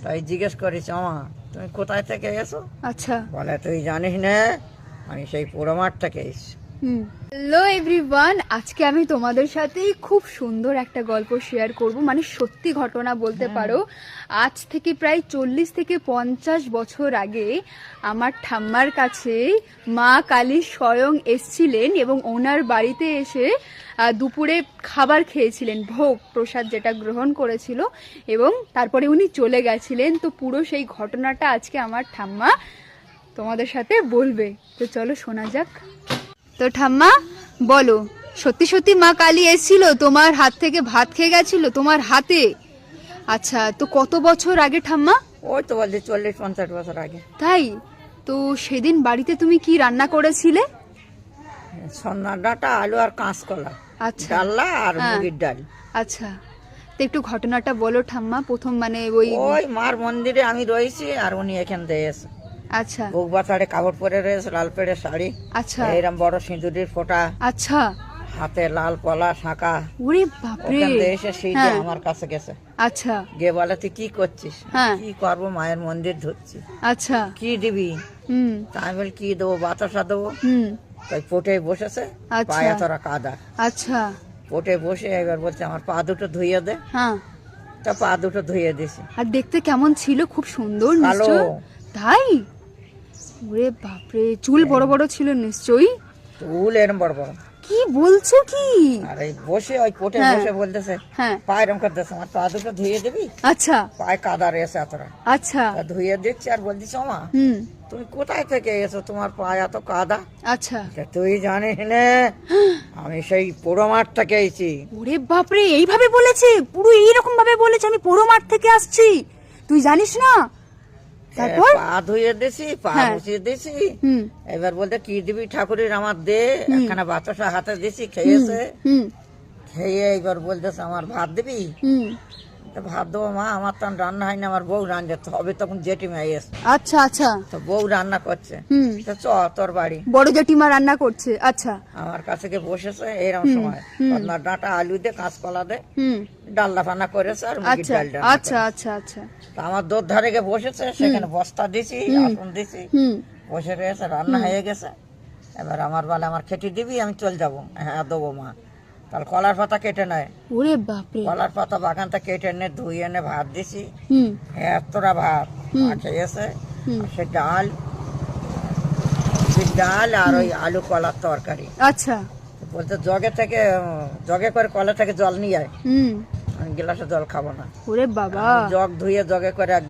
তাই জিজ্ঞেস করিস আমা তুমি কোথায় থেকে এসো? আচ্ছা। বলে তুই জানিস না আমি সেই পুরো মাঠ থেকে এসছি। হ্যালো এভরিওয়ান, আজকে আমি তোমাদের সাথে খুব সুন্দর একটা গল্প শেয়ার করব, মানে সত্যি ঘটনা বলতে পারো। আজ থেকে প্রায় 40 থেকে 50 বছর আগে আমার ঠাম্মার কাছে মা কালী স্বয়ং এসছিলেন এবং ওনার বাড়িতে এসে দুপুরে খাবার খেয়েছিলেন, ভোগ প্রসাদ যেটা গ্রহণ করেছিল, এবং তারপরে উনি চলে গেছিলেন। তো পুরো সেই ঘটনাটা আজকে আমার ঠাম্মা তোমাদের সাথে বলবে। তো চলো শোনা যাক। তো ঠাম্মা বলো, সত্যি সত্যি মা কালী এসেছিল, তোমার হাত থেকে ভাত খেয়ে গেছিল তোমার হাতে? আচ্ছা, তো কত বছর আগে ঠাম্মা? ওই তো বলছি 40-50 বছর আগে। তাই? তো সেদিন বাড়িতে তুমি কি রান্না করেছিলে? সন্না ডাঁটা, আলু আর কাঁচকলা, আচ্ছা। ডাল্লা আর হ্যাঁ। মুগের ডাল। আচ্ছা, তো একটু ঘটনাটা বলো ঠাম্মা। প্রথম মানে ওই মার মন্দিরে আমি রয়েছি আর উনি এখান থেকে এসে আচ্ছা বুক বাতাড়ে কাপড় পরে রয়েছে, লাল পেড়ে শাড়ি, আচ্ছা এইরকম বড় সিঁদুরের ফোঁটা, আচ্ছা। হাতে লাল পলা শাঁখা। ওরে বাপরে। ওখান থেকে এসে সেই যে হ্যাঁ। আমার কাছে গেছে, আচ্ছা গিয়ে বলে তুই কি করছিস? হ্যাঁ। কি করবো, মায়ের মন্দির ধরছি। আচ্ছা। কি দিবি? হুম তা আমি বলি কি দেবো, বাতাসা দেবো। হুম তাই পোটে বসেছে, আচ্ছা। পায়ে তোরা কাদা। আচ্ছা। পোটে বসে এবার বলছে আমার পা দুটো ধুইয়ে দে। হ্যাঁ। তা পা দুটো ধুইয়ে দিছি। আর দেখতে কেমন ছিল? খুব সুন্দর কালো। নিশ্চয়। তাই? ওরে বাপরে, চুল বড় বড় ছিল নিশ্চয়ই। চুল এরম বড় বড়। কি বলছো কি? আর এই বসে ওই পোটে হ্যাঁ। বসে বলতেছে হ্যাঁ। পা এরম করতেছে, আমার পা দুটো ধুইয়ে দিবি? আচ্ছা পায়ে কাদা রয়েছে এতটা। আচ্ছা। তা ধুইয়ে দিচ্ছি আর বলছিস মা হুম তুমি কোথায় থেকে এসো, তোমার পায়ে এত কাদা? আচ্ছা। তা তুই জানিস না আমি সেই পুরো মাঠ থেকে এসেছি। ওরে বাপরে, এইভাবে বলেছে? পুরো এইরকম ভাবে বলেছে আমি পুরো মাঠ থেকে আসছি, তুই জানিস না? তারপর? পা ধুয়ে দিছি, পা হ্যাঁ। বসিয়ে দিছি। হুম এবার বলতে কি দিবি ঠাকুরের, আমার দে। একখানা বাতাসা হাতে দিছি, খেয়েছে। হুম খেয়ে এবার বলতেছে আমার ভাত দিবি? হুম তা ভাত দেবো মা, আমার তো রান্না হয়নি, আমার বউ রান্না হবে। তখন জেঠিমা এসে, আচ্ছা আচ্ছা। তো বউ রান্না করছে। হুম তো চ তোর বাড়ি। বড় জেঠিমা রান্না করছে? আচ্ছা। আমার কাছে গিয়ে বসেছে এরকম সময় আপনার ডাঁটা আলু দে, কাঁচকলা দে, হুম ডাল্লা ফান্না করেছে আর মুগের আচ্ছা ডাল রান্না আচ্ছা করেছে। আচ্ছা আচ্ছা। তা আমার দোর ধারে গিয়ে বসেছে, সেখানে বস্তা দিছি, আসন দিছি, হুম বসে রয়েছে, রান্না হয়ে গেছে। এবার আমার বলে আমার খেতে দিবি? আমি চল যাবো। হ্যাঁ দেবো মা। তাহলে কলার পাতা কেটে নেয়, ওরে বাপরে। কলার পাতা বাগানটা কেটে এনে ধুয়ে এনে ভাত দিছি। হুম এতটা ভাত মা খেয়েছে। আর সে ডাল, ডাল আর ওই আলু কলার তরকারি। আচ্ছা। বলতে জগে থেকে, জগে করে কলা থেকে জল নিয়ে আয়। হুম আমি গ্লাসে জল খাবো না। ওরে বাবা। জগ ধুয়ে জগে করে